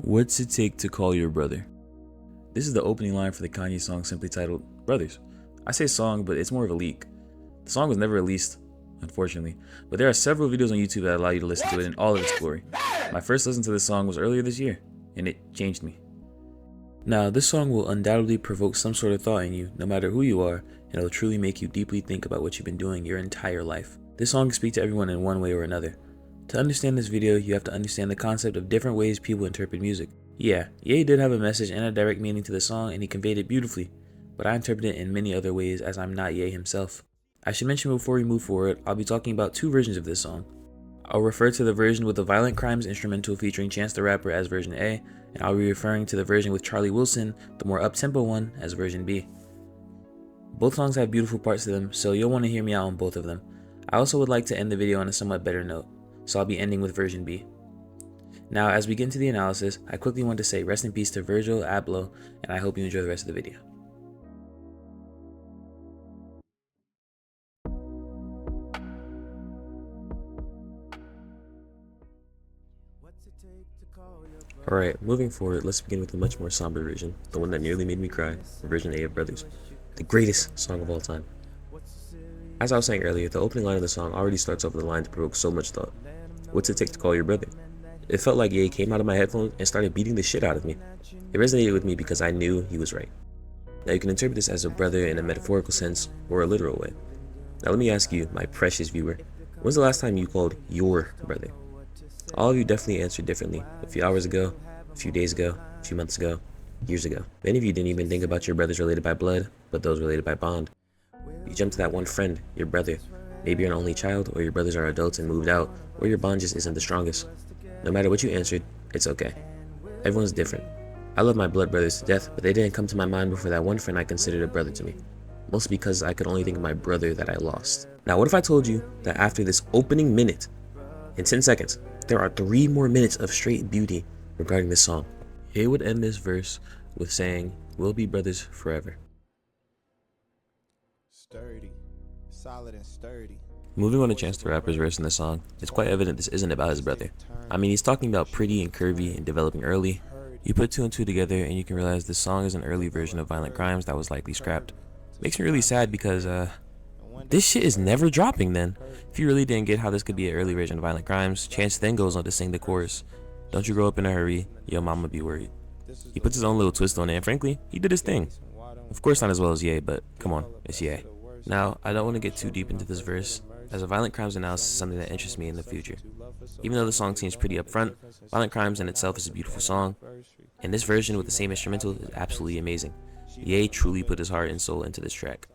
What's it take to call your brother? This is the opening line for the Kanye song simply titled Brothers. I say song, but it's more of a leak. The song was never released, unfortunately, but there are several videos on YouTube that allow you to listen to it in all of its glory. My first listen to this song was earlier this year, and it changed me. Now, this song will undoubtedly provoke some sort of thought in you, no matter who you are, and it'll truly make you deeply think about what you've been doing your entire life. This song can speak to everyone in one way or another. To understand this video, you have to understand the concept of different ways people interpret music. Yeah, Ye did have a message and a direct meaning to the song, and he conveyed it beautifully, but I interpret it in many other ways as I'm not Ye himself. I should mention before we move forward, I'll be talking about two versions of this song. I'll refer to the version with the Violent Crimes instrumental featuring Chance the Rapper as version A, and I'll be referring to the version with Charlie Wilson, the more up-tempo one, as version B. Both songs have beautiful parts to them, so you'll want to hear me out on both of them. I also would like to end the video on a somewhat better note, so I'll be ending with version B. Now, as we get into the analysis, I quickly want to say rest in peace to Virgil Abloh, and I hope you enjoy the rest of the video. Alright, moving forward, let's begin with a much more somber version, the one that nearly made me cry, version A of Brothers, the greatest song of all time. As I was saying earlier, the opening line of the song already starts off with a line to provoke so much thought. What's it take to call your brother? It felt like Ye came out of my headphones and started beating the shit out of me. It resonated with me because I knew he was right. Now you can interpret this as a brother in a metaphorical sense or a literal way. Now let me ask you, my precious viewer, when's the last time you called your brother? All of you definitely answered differently, a few hours ago, a few days ago, a few months ago, years ago. Many of you didn't even think about your brothers related by blood, but those related by bond. You jumped to that one friend, your brother. Maybe you're an only child, or your brothers are adults and moved out, or your bond just isn't the strongest. No matter what you answered, it's okay. Everyone's different. I love my blood brothers to death, but they didn't come to my mind before that one friend I considered a brother to me. Mostly because I could only think of my brother that I lost. Now what if I told you that after this opening minute, in 10 seconds, there are 3 more minutes of straight beauty regarding this song? He would end this verse with saying, "We'll be brothers forever." Sturdy, solid and sturdy. Moving on to Chance the Rapper's verse in the song, it's quite evident this isn't about his brother. I mean, he's talking about pretty and curvy and developing early. You put 2 and 2 together and you can realize this song is an early version of Violent Crimes that was likely scrapped. Makes me really sad because, this shit is never dropping then. If you really didn't get how this could be an early version of Violent Crimes, Chance then goes on to sing the chorus, "Don't you grow up in a hurry, your mama be worried." He puts his own little twist on it, and frankly, he did his thing. Of course not as well as Ye, but come on, it's Ye. Now, I don't want to get too deep into this verse, as a Violent Crimes analysis is something that interests me in the future. Even though the song seems pretty upfront, Violent Crimes in itself is a beautiful song, and this version with the same instrumental is absolutely amazing. Ye truly put his heart and soul into this track.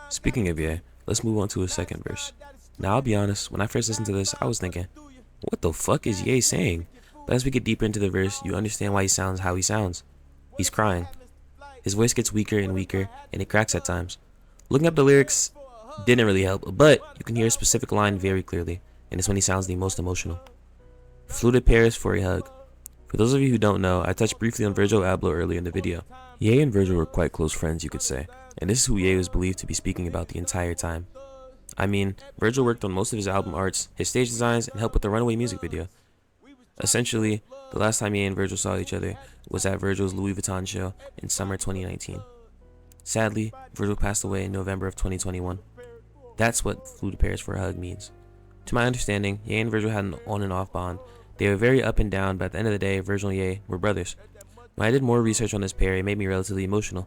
Speaking of Ye, let's move on to his second verse. Now I'll be honest, when I first listened to this, I was thinking, what the fuck is Ye saying? But as we get deeper into the verse, you understand why he sounds how he sounds. He's crying. His voice gets weaker and weaker, and it cracks at times. Looking up the lyrics didn't really help, but you can hear a specific line very clearly, and it's when he sounds the most emotional. Flew to Paris for a hug. For those of you who don't know, I touched briefly on Virgil Abloh earlier in the video. Ye and Virgil were quite close friends, you could say, and this is who Ye was believed to be speaking about the entire time. I mean, Virgil worked on most of his album arts, his stage designs, and helped with the Runaway music video. Essentially, the last time Ye and Virgil saw each other was at Virgil's Louis Vuitton show in summer 2019. Sadly, Virgil passed away in November of 2021. That's what Flew to Paris for a hug means. To my understanding, Ye and Virgil had an on and off bond. They were very up and down, but at the end of the day, Virgil and Ye were brothers. When I did more research on this pair, it made me relatively emotional.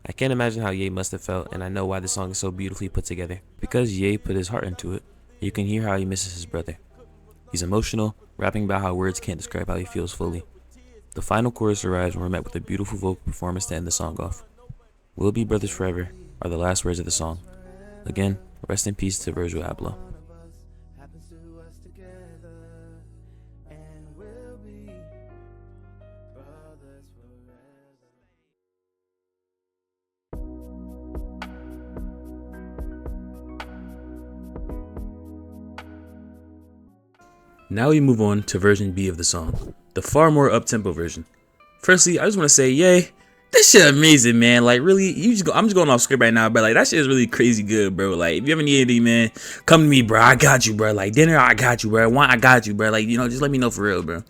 I can't imagine how Ye must have felt, and I know why this song is so beautifully put together. Because Ye put his heart into it, you can hear how he misses his brother. He's emotional, rapping about how words can't describe how he feels fully. The final chorus arrives and we're met with a beautiful vocal performance to end the song off. "We'll be brothers forever" are the last words of the song. Again, rest in peace to Virgil Abloh. Now we move on to version B of the song, the far more up-tempo version. Firstly, I just want to say, Ye, that shit amazing, man. Like, really, I'm just going off script right now, bro. Like, that shit is really crazy good, bro. Like, if you ever need anything, man, come to me, bro. I got you, bro. Like, dinner, I got you, bro. Wine, I got you, bro. Like, you know, just let me know for real, bro.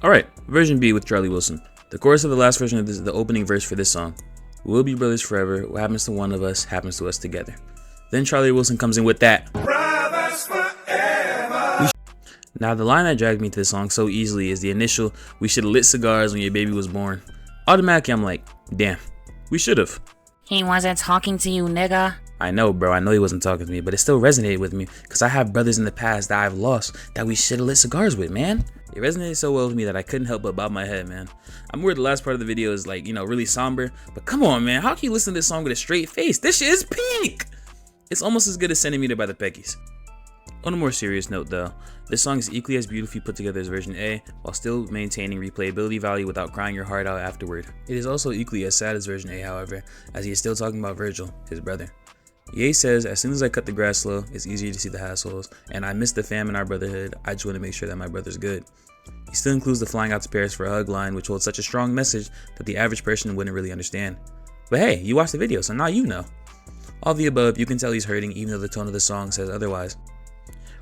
Alright, version B with Charlie Wilson. The chorus of the last version of this is the opening verse for this song. We'll be brothers forever. What happens to one of us happens to us together. Then Charlie Wilson comes in with that. Brothers forever. Now the line that dragged me to this song so easily is the initial, "We should have lit cigars when your baby was born." Automatically I'm like, damn, we should have. He wasn't talking to you, nigga. I know, bro, I know he wasn't talking to me, but it still resonated with me because I have brothers in the past that I've lost that we should have lit cigars with, man. It resonated so well with me that I couldn't help but bob my head, man. I'm aware the last part of the video is like, really somber, but come on, man, how can you listen to this song with a straight face? This shit is peak! It's almost as good as Centimeter by the Peckies. On a more serious note though, this song is equally as beautifully put together as version A, while still maintaining replayability value without crying your heart out afterward. It is also equally as sad as version A, however, as he is still talking about Virgil, his brother. Ye says, "As soon as I cut the grass slow, it's easier to see the hassles, and I miss the fam in our brotherhood. I just want to make sure that my brother's good." He still includes the flying out to Paris for a hug line, which holds such a strong message that the average person wouldn't really understand. But hey, you watched the video, so now you know. All the above, you can tell he's hurting even though the tone of the song says otherwise.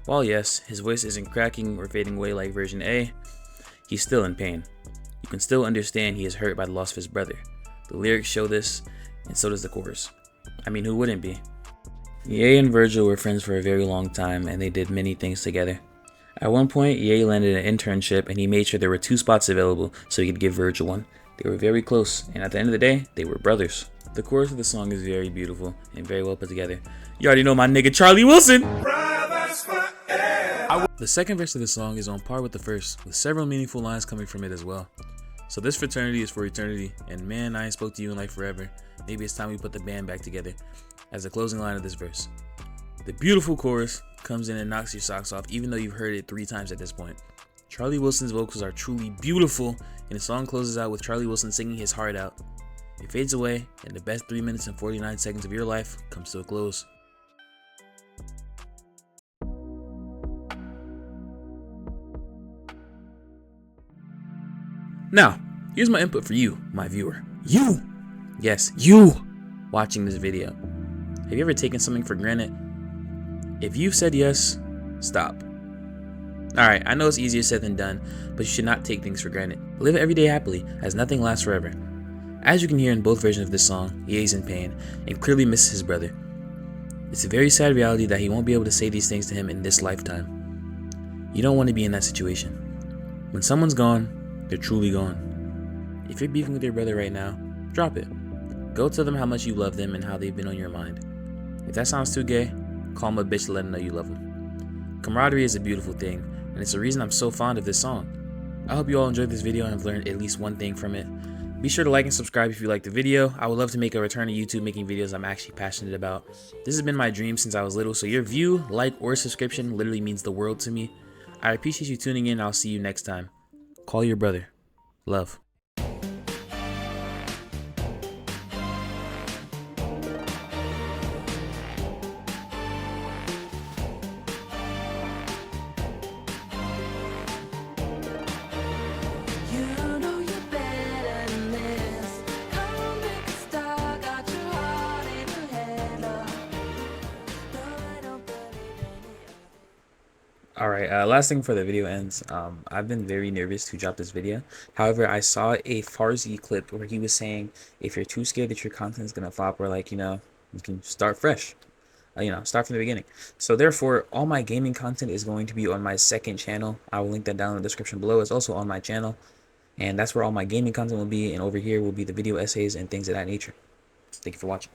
While yes, his voice isn't cracking or fading away like version A, he's still in pain. You can still understand he is hurt by the loss of his brother. The lyrics show this, and so does the chorus. I mean, who wouldn't be? Ye and Virgil were friends for a very long time, and they did many things together. At one point, Ye landed an internship, and he made sure there were 2 spots available so he could give Virgil one. They were very close, and at the end of the day, they were brothers. The chorus of the song is very beautiful and very well put together. You already know my nigga Charlie Wilson! The second verse of the song is on par with the first, with several meaningful lines coming from it as well. So this fraternity is for eternity, and man, I ain't spoke to you in like forever. Maybe it's time we put the band back together, as the closing line of this verse. The beautiful chorus comes in and knocks your socks off, even though you've heard it 3 times at this point. Charlie Wilson's vocals are truly beautiful, and the song closes out with Charlie Wilson singing his heart out. It fades away, and the best 3 minutes and 49 seconds of your life comes to a close. Now, here's my input for you, my viewer. You! Yes, you! Watching this video. Have you ever taken something for granted? If you've said yes, stop. Alright, I know it's easier said than done, but you should not take things for granted. Live every day happily, as nothing lasts forever. As you can hear in both versions of this song, Ye's in pain, and clearly misses his brother. It's a very sad reality that he won't be able to say these things to him in this lifetime. You don't want to be in that situation. When someone's gone, they're truly gone. If you're beefing with your brother right now, drop it. Go tell them how much you love them and how they've been on your mind. If that sounds too gay, call him a bitch to let him know you love him. Camaraderie is a beautiful thing, and it's the reason I'm so fond of this song. I hope you all enjoyed this video and have learned at least one thing from it. Be sure to like and subscribe if you liked the video. I would love to make a return to YouTube making videos I'm actually passionate about. This has been my dream since I was little, so your view, like, or subscription literally means the world to me. I appreciate you tuning in, and I'll see you next time. Call your brother. Love. Alright, last thing before the video ends, I've been very nervous to drop this video. However, I saw a Farzi clip where he was saying if you're too scared that your content is gonna flop, or like, you can start fresh. Start from the beginning. So therefore, all my gaming content is going to be on my second channel. I will link that down in the description below. It's also on my channel, and that's where all my gaming content will be, and over here will be the video essays and things of that nature. Thank you for watching.